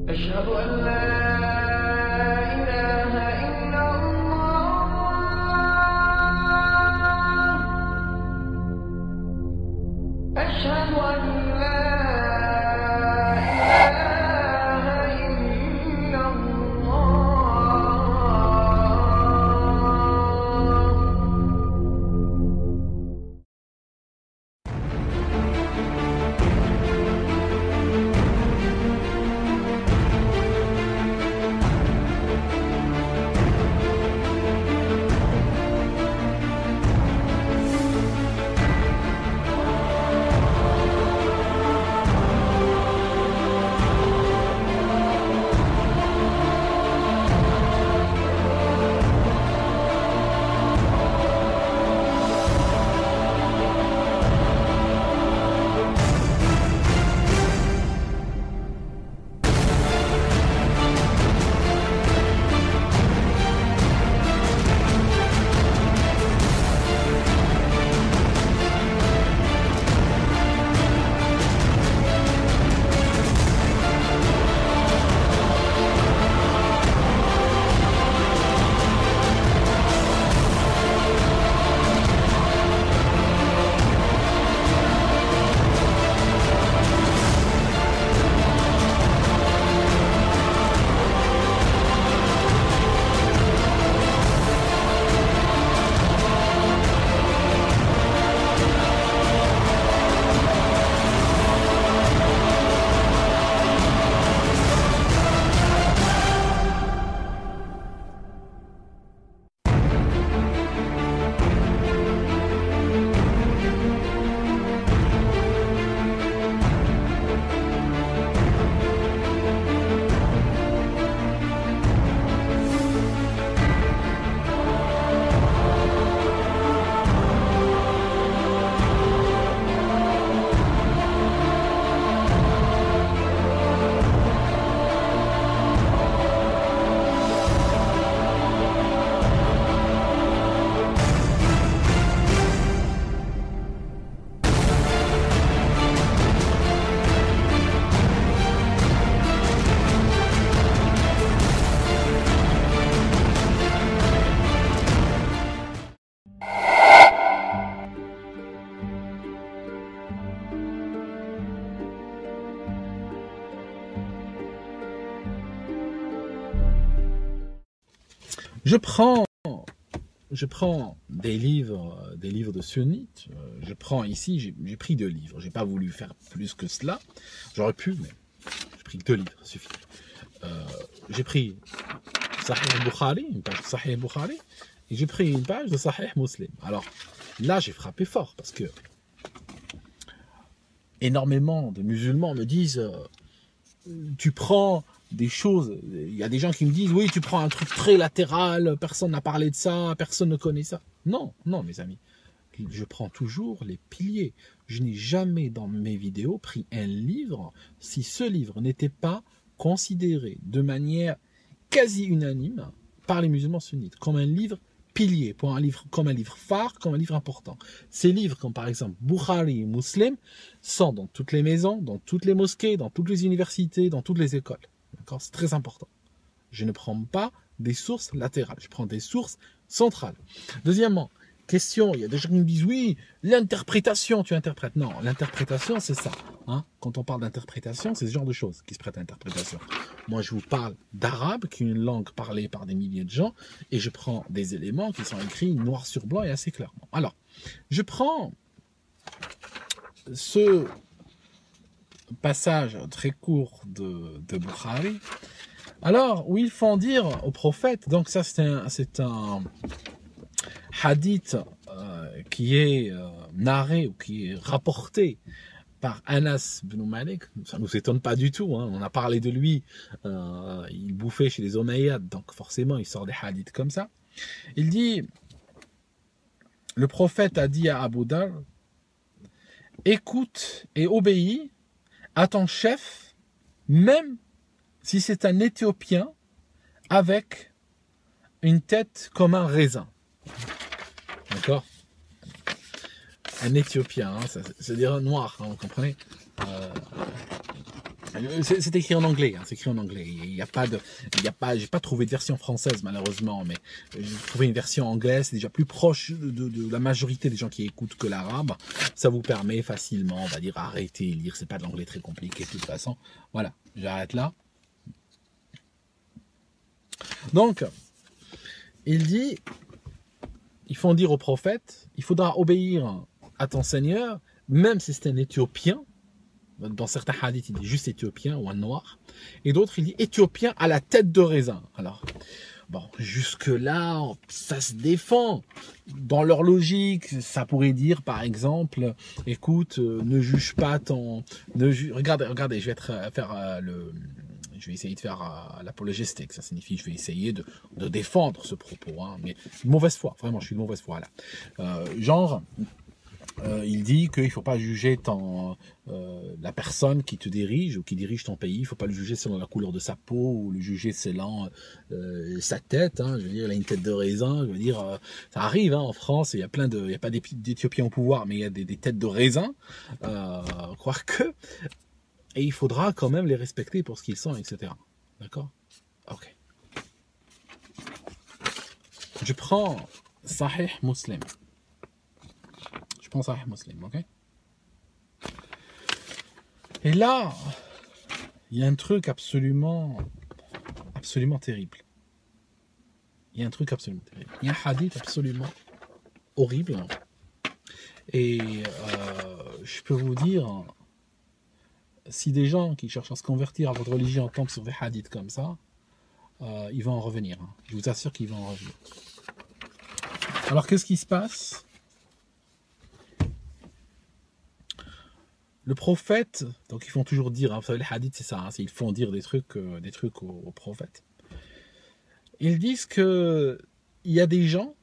أشهد أن لا إله إلا الله أشهد أن لا إله إلا الله Je prends des livres de sunnites. Je prends ici, j'ai pris 2 livres. J'ai pas voulu faire plus que cela. J'aurais pu, mais j'ai pris 2 livres, ça suffit. J'ai pris Sahih Bukhari, une page de Sahih Bukhari, et j'ai pris une page de Sahih Muslim. Alors là, j'ai frappé fort parce que énormément de musulmans me disent tu prends des choses, il y a des gens qui me disent oui, tu prends un truc très latéral, personne n'a parlé de ça, personne ne connaît ça. Non, non mes amis, je prends toujours les piliers. Je n'ai jamais dans mes vidéos pris un livre si ce livre n'était pas considéré de manière quasi unanime par les musulmans sunnites comme un livre pilier, comme un livre phare, comme un livre important. Ces livres, comme par exemple Bukhari et Muslim, sont dans toutes les maisons, dans toutes les mosquées, dans toutes les universités, dans toutes les écoles. D'accord ? C'est très important. Je ne prends pas des sources latérales, je prends des sources centrales. Deuxièmement, question, il y a des gens qui me disent oui, l'interprétation, tu interprètes. Non, l'interprétation, c'est ça. Hein? Quand on parle d'interprétation, c'est ce genre de choses qui se prêtent à l'interprétation. Moi, je vous parle d'arabe, qui est une langue parlée par des milliers de gens, et je prends des éléments qui sont écrits noir sur blanc et assez clairement. Alors, je prends ce passage très court de Bukhari, alors où ils font dire au prophète, donc ça c'est un hadith qui est narré ou qui est rapporté par Anas ibn Malik. Ça ne nous étonne pas du tout, hein. On a parlé de lui, il bouffait chez les Omeyyades, donc forcément il sort des hadiths comme ça. Il dit, le prophète a dit à Abu Dhar, écoute et obéis à ton chef, même si c'est un Éthiopien avec une tête comme un raisin. D'accord ? Un Éthiopien, hein, c'est-à-dire un noir, hein, vous comprenez ? C'est écrit en anglais, hein, c'est écrit en anglais. J'ai pas trouvé de version française malheureusement, mais j'ai trouvé une version anglaise, c'est déjà plus proche de la majorité des gens qui écoutent que l'arabe. Ça vous permet facilement, on va dire, arrêter et lire. C'est pas de l'anglais très compliqué de toute façon. Voilà, j'arrête là. Donc, il dit, ils font dire au prophète, il faudra obéir à ton Seigneur, même si c'est un Éthiopien. Dans certains hadiths, il dit juste Éthiopien ou un noir. Et d'autres, il dit Éthiopien à la tête de raisin. Alors, bon, jusque-là, ça se défend. Dans leur logique, ça pourrait dire, par exemple, écoute, ne juge pas ton... Regardez, je vais essayer de faire l'apologétique. Ça signifie, je vais essayer de défendre ce propos. Hein, mais de mauvaise foi, vraiment, je suis de mauvaise foi là. Il dit qu'il ne faut pas juger la personne qui te dirige ou qui dirige ton pays. Il ne faut pas le juger selon la couleur de sa peau ou le juger selon sa tête. Hein. Je veux dire, il a une tête de raisin. Je veux dire, ça arrive hein, en France. Il y a pas d'Éthiopiens au pouvoir, mais il y a des têtes de raisin. Croire que. Et il faudra quand même les respecter pour ce qu'ils sont, etc. D'accord ? Ok. Je prends Sahih Muslim. Sahih Muslim, ok? Et là, il y a un truc absolument terrible. Il y a un truc absolument terrible. Il y a un hadith absolument horrible. Et je peux vous dire, si des gens qui cherchent à se convertir à votre religion tombent sur des hadiths comme ça, ils vont en revenir. Hein. Je vous assure qu'ils vont en revenir. Alors, qu'est-ce qui se passe? Le prophète, donc ils font toujours dire, hein, vous savez, les hadiths c'est ça, hein, ils font dire des trucs au prophète. Ils disent que il y a des gens,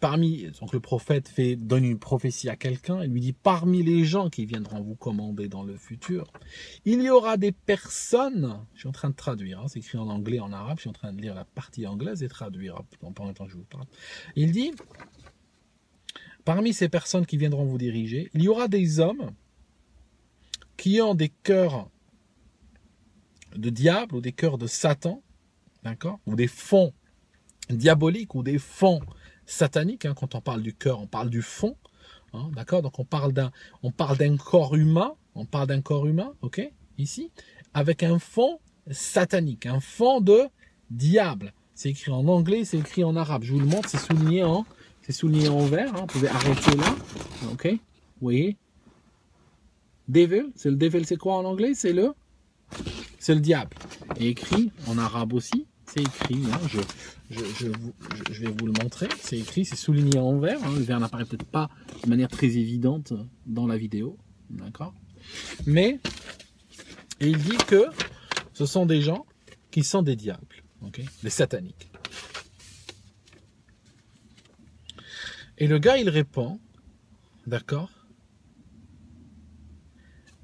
donc le prophète donne une prophétie à quelqu'un, il lui dit parmi les gens qui viendront vous commander dans le futur, il y aura des personnes, je suis en train de traduire, hein, c'est écrit en anglais, en arabe, je suis en train de lire la partie anglaise et traduire pendant le temps que je vous parle. Il dit, parmi ces personnes qui viendront vous diriger, il y aura des hommes qui ont des cœurs de diable ou des cœurs de Satan, d'accord, ou des fonds diaboliques ou des fonds sataniques. Hein, quand on parle du cœur, on parle du fond, hein, d'accord. Donc on parle d'un corps humain, ok, ici, avec un fond satanique, un fond de diable, c'est écrit en anglais, c'est écrit en arabe. Je vous le montre, c'est souligné en vert. Hein. Vous pouvez arrêter là. Ok, vous voyez. Devil, c'est quoi en anglais? C'est le diable. Et écrit en arabe aussi. C'est écrit. Hein. Je vais vous le montrer. C'est écrit, c'est souligné en vert. Hein. Le vert n'apparaît peut-être pas de manière très évidente dans la vidéo. D'accord. Mais il dit que ce sont des gens qui sont des diables, okay, des sataniques. Et le gars, il répond, d'accord,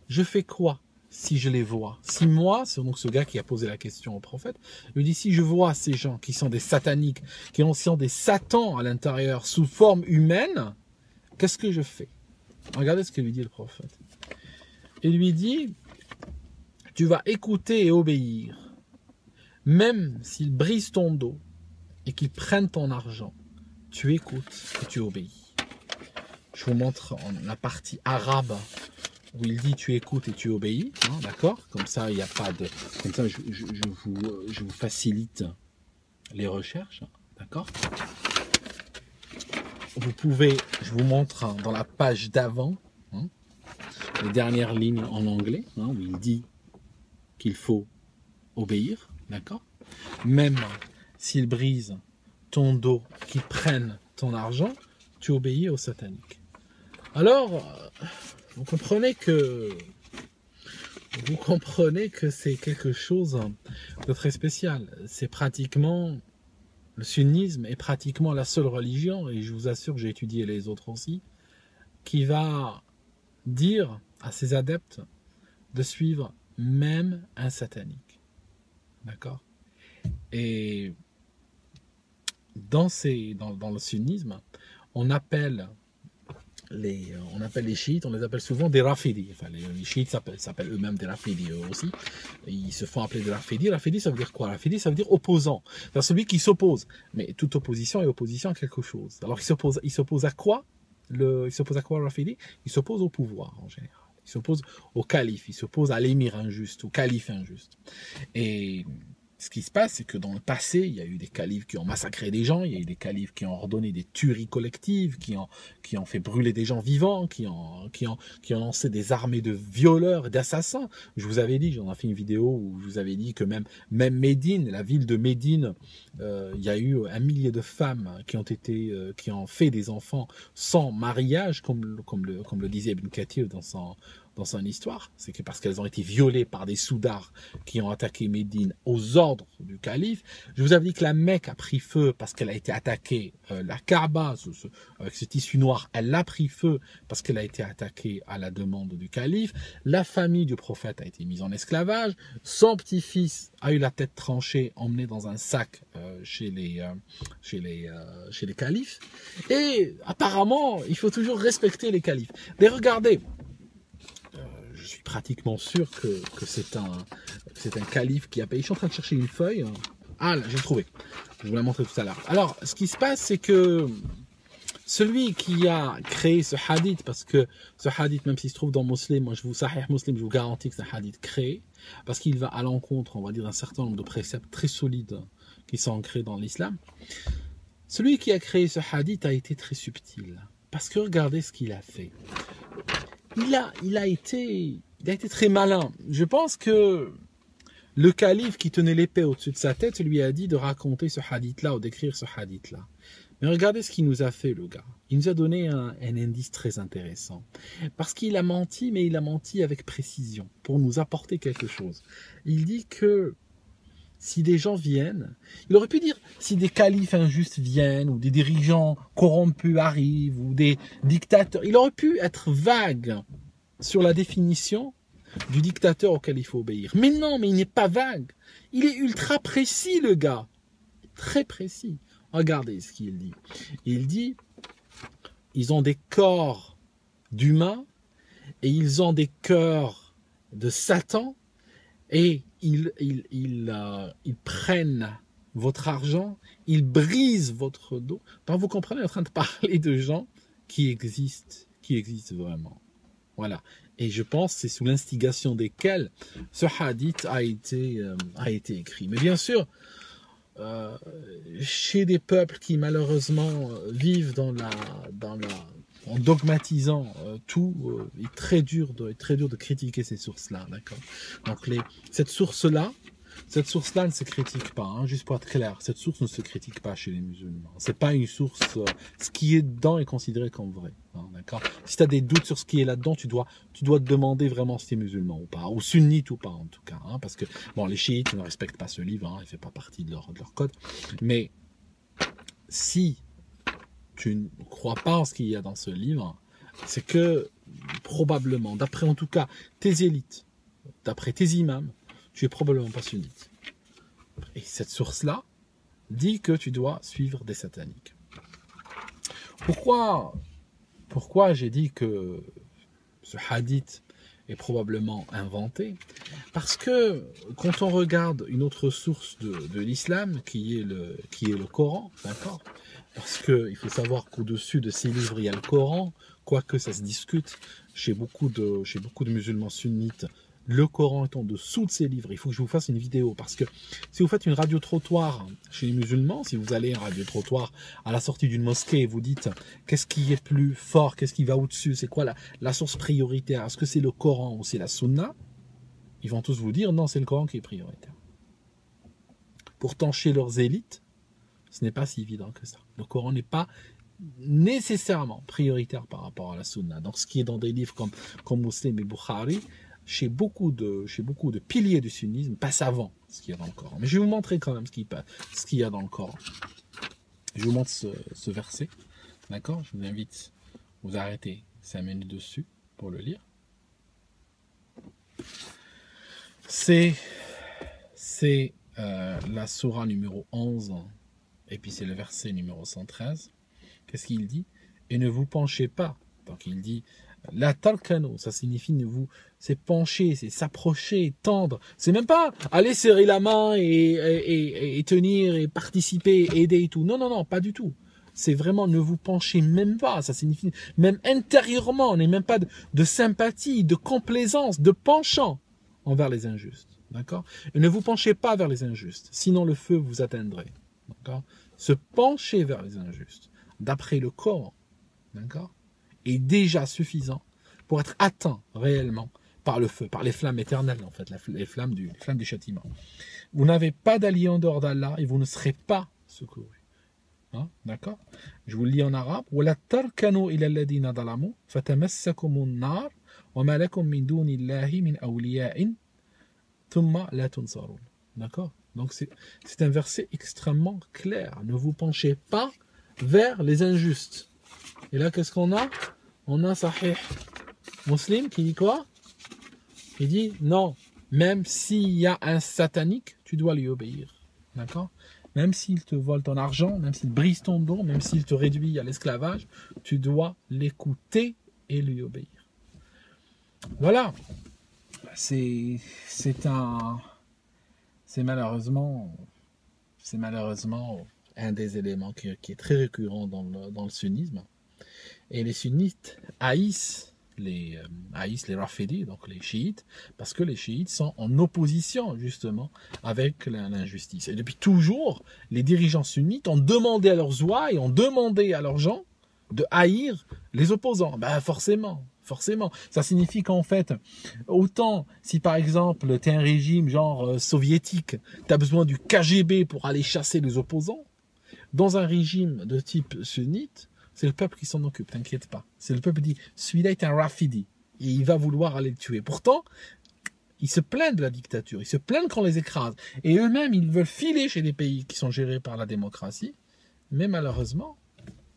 je fais quoi si je les vois? Si moi, c'est donc ce gars qui a posé la question au prophète, il dit, si je vois ces gens qui sont des sataniques, qui sont des satans à l'intérieur sous forme humaine, qu'est-ce que je fais? Regardez ce que lui dit le prophète. Il lui dit, tu vas écouter et obéir, même s'ils brisent ton dos et qu'ils prennent ton argent, tu écoutes et tu obéis. Je vous montre la partie arabe où il dit tu écoutes et tu obéis, hein, d'accord? Comme ça, il n'y a pas de, comme ça, je vous facilite les recherches, d'accord? Vous pouvez, je vous montre dans la page d'avant, hein, les dernières lignes en anglais, hein, où il dit qu'il faut obéir, d'accord? Même s'ils brisent ton dos, qu'ils prennent ton argent, tu obéis aux sataniques. Alors, vous comprenez que c'est quelque chose de très spécial. C'est pratiquement, le sunnisme est pratiquement la seule religion, et je vous assure que j'ai étudié les autres aussi, qui va dire à ses adeptes de suivre même un satanique. D'accord? Et dans le sunnisme, on appelle les chiites, on les appelle souvent des rafidi. Enfin, les chiites s'appellent eux-mêmes des rafidi aussi. Et ils se font appeler des rafidi. Rafidi, ça veut dire quoi? Rafidi, ça veut dire opposant. C'est celui qui s'oppose. Mais toute opposition est opposition à quelque chose. Alors, il s'oppose à quoi? Il s'oppose à quoi, Rafidi? Il s'oppose au pouvoir, en général. Il s'oppose au calife, il s'oppose à l'émir injuste, au calife injuste. Et ce qui se passe, c'est que dans le passé, il y a eu des califes qui ont massacré des gens, il y a eu des califes qui ont ordonné des tueries collectives, qui ont fait brûler des gens vivants, qui ont lancé des armées de violeurs et d'assassins. Je vous avais dit, j'en ai fait une vidéo où je vous avais dit que même Médine, la ville de Médine, il y a eu 1 millier de femmes qui ont fait des enfants sans mariage, comme le disait Ibn Kathir dans son histoire. C'est que parce qu'elles ont été violées par des soudars qui ont attaqué Médine aux ordres du calife. Je vous avais dit que la Mecque a pris feu parce qu'elle a été attaquée, la Kaaba, avec ce tissu noir, elle a pris feu parce qu'elle a été attaquée à la demande du calife. La famille du prophète a été mise en esclavage. Son petit-fils a eu la tête tranchée, emmené dans un sac chez les califes. Et apparemment, il faut toujours respecter les califes. Mais regardez, je suis pratiquement sûr que c'est un calife qui a payé. Je suis en train de chercher une feuille. Ah, là, j'ai trouvé. Je vous la montrer tout à l'heure. Alors, ce qui se passe, c'est que celui qui a créé ce hadith, parce que ce hadith, même s'il se trouve dans Muslim, moi Sahih Muslim, je vous garantis que c'est un hadith créé, parce qu'il va à l'encontre, on va dire, d'un certain nombre de préceptes très solides qui sont ancrés dans l'islam. Celui qui a créé ce hadith a été très subtil. Parce que regardez ce qu'il a fait. Il a été très malin. Je pense que le calife qui tenait l'épée au-dessus de sa tête lui a dit de raconter ce hadith-là ou d'écrire ce hadith-là. Mais regardez ce qu'il nous a fait, le gars. Il nous a donné un indice très intéressant. Parce qu'il a menti, mais il a menti avec précision, pour nous apporter quelque chose. Il dit que si des gens viennent, il aurait pu dire si des califes injustes viennent, ou des dirigeants corrompus arrivent, ou des dictateurs. Il aurait pu être vague sur la définition du dictateur auquel il faut obéir. Mais non, mais il n'est pas vague. Il est ultra précis, le gars. Très précis. Regardez ce qu'il dit. Il dit, ils ont des corps d'humains et ils ont des cœurs de Satan et ils prennent votre argent, ils brisent votre dos. Donc vous comprenez, on est en train de parler de gens qui existent vraiment. Voilà. Et je pense que c'est sous l'instigation desquels ce hadith a été écrit. Mais bien sûr, chez des peuples qui malheureusement vivent en dogmatisant tout, il est très dur de critiquer ces sources-là, d'accord. Donc cette source-là ne se critique pas, hein, juste pour être clair. Cette source ne se critique pas chez les musulmans. C'est pas une source. Ce qui est dedans est considéré comme vrai, hein, d'accord. Si tu as des doutes sur ce qui est là-dedans, tu dois te demander vraiment si tu es musulman ou pas, ou sunnite ou pas en tout cas, hein, parce que bon, les chiites ne respectent pas ce livre, hein, il fait pas partie de leur code. Mais si tu ne crois pas en ce qu'il y a dans ce livre, c'est que probablement, d'après en tout cas tes élites, d'après tes imams, tu es probablement pas sunnite. Et cette source-là dit que tu dois suivre des sataniques. Pourquoi j'ai dit que ce hadith est probablement inventé? Parce que quand on regarde une autre source de l'islam, qui est le Coran, d'accord? Parce qu'il faut savoir qu'au-dessus de ces livres, il y a le Coran, quoique ça se discute chez beaucoup de musulmans sunnites. Le Coran est en dessous de ces livres. Il faut que je vous fasse une vidéo parce que si vous faites une radio-trottoir chez les musulmans, si vous allez à un radio-trottoir à la sortie d'une mosquée et vous dites qu'est-ce qui est plus fort, qu'est-ce qui va au-dessus, c'est quoi la source prioritaire, est-ce que c'est le Coran ou c'est la Sunna, ils vont tous vous dire non, c'est le Coran qui est prioritaire. Pourtant, chez leurs élites, ce n'est pas si évident que ça. Le Coran n'est pas nécessairement prioritaire par rapport à la Sunna. Donc, ce qui est dans des livres comme Muslim et Bukhari, chez beaucoup de piliers du sunnisme, passe avant ce qu'il y a dans le Coran. Mais je vais vous montrer quand même ce qu'il y a dans le Coran. Je vous montre ce verset. D'accord? Je vous invite à vous arrêter 5 minutes dessus pour le lire. C'est la sourate numéro 11, et puis c'est le verset numéro 113. Qu'est-ce qu'il dit? Et ne vous penchez pas. Donc il dit la talkano, ça signifie c'est pencher, c'est s'approcher, tendre. C'est même pas aller serrer la main et tenir et participer, aider et tout. Non, non, non, pas du tout. C'est vraiment ne vous penchez même pas. Ça signifie même intérieurement, on n'est même pas de sympathie, de complaisance, de penchant envers les injustes. D'accord? Et ne vous penchez pas vers les injustes, sinon le feu vous atteindrait. D'accord? Se pencher vers les injustes, d'après le Coran, d'accord, est déjà suffisant pour être atteint réellement par le feu, par les flammes éternelles, en fait, les flammes du châtiment. Vous n'avez pas d'allié en dehors d'Allah et vous ne serez pas secourus. Hein? D'accord? Je vous le lis en arabe. وَلَا تَرْكَنُوا إِلَى الَّذِينَ ظَلَمُوا فَتَمَسَّكُمُ النَّارُ وَمَا لَكُم مِّن دُونِ اللَّهِ مِنْ أَوْلِيَاءٍ ثُمَّ لَا تُنصَرُونَ. D'accord? Donc c'est un verset extrêmement clair. Ne vous penchez pas vers les injustes. Et là, qu'est-ce qu'on a? On a Sahih Muslim qui dit quoi? Il dit non, même s'il y a un satanique, tu dois lui obéir. D'accord? Même s'il te vole ton argent, même s'il brise ton dos, même s'il te réduit à l'esclavage, tu dois l'écouter et lui obéir. Voilà. C'est malheureusement un des éléments qui est très récurrent dans le sunnisme. Et les sunnites haïssent les rafidis, donc les chiites, parce que les chiites sont en opposition justement avec l'injustice. Et depuis toujours, les dirigeants sunnites ont demandé à leurs ouailles, ont demandé à leurs gens de haïr les opposants. Ben forcément. Ça signifie qu'en fait, autant si par exemple tu es un régime genre soviétique, tu as besoin du KGB pour aller chasser les opposants, dans un régime de type sunnite, c'est le peuple qui s'en occupe, t'inquiète pas. C'est le peuple qui dit, celui-là est un rafidi, et il va vouloir aller le tuer. Pourtant, ils se plaignent de la dictature, ils se plaignent qu'on les écrase. Et eux-mêmes, ils veulent filer chez des pays qui sont gérés par la démocratie. Mais malheureusement,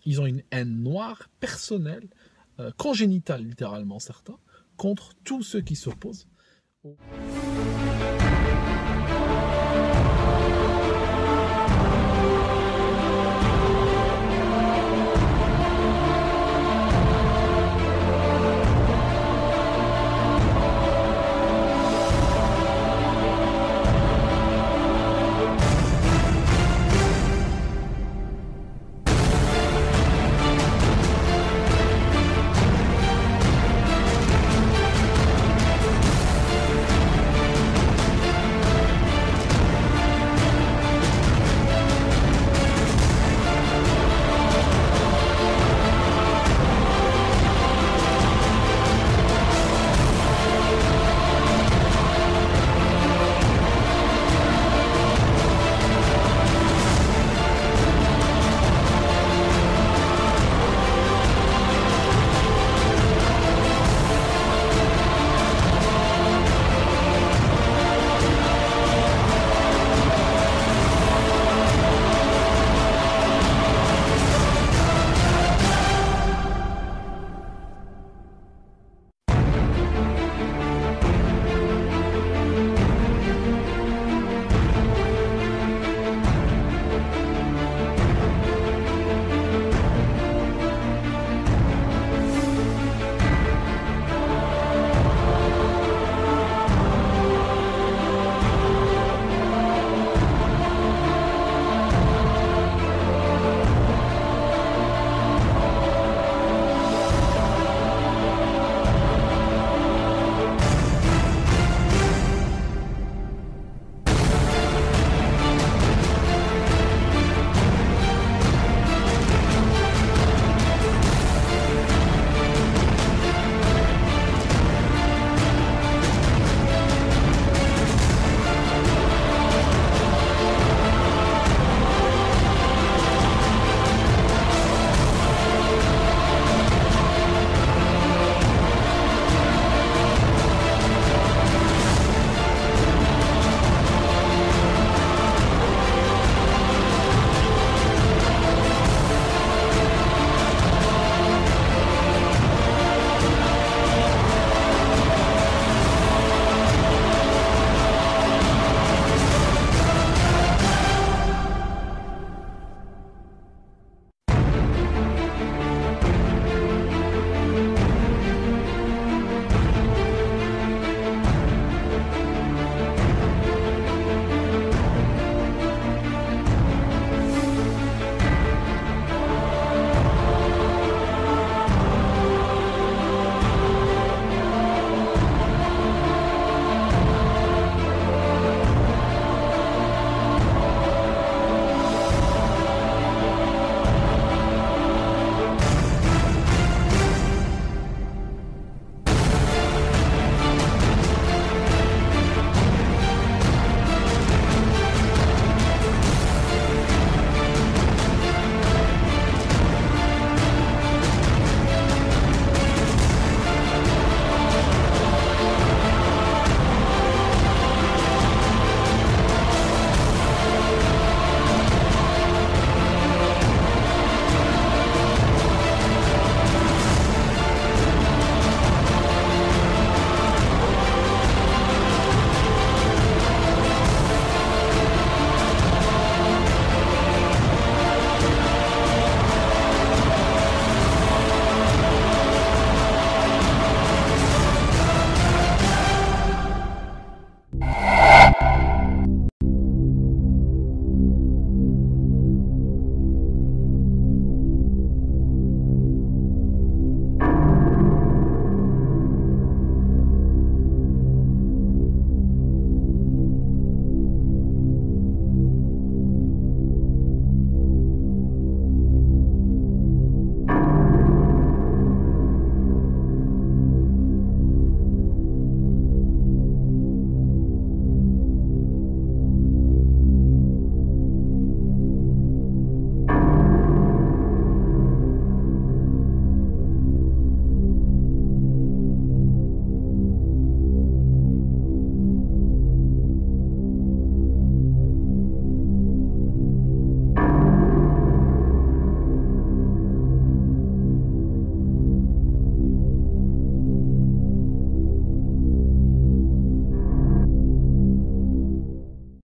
ils ont une haine noire, personnelle, congénitale littéralement certains, contre tous ceux qui s'opposent au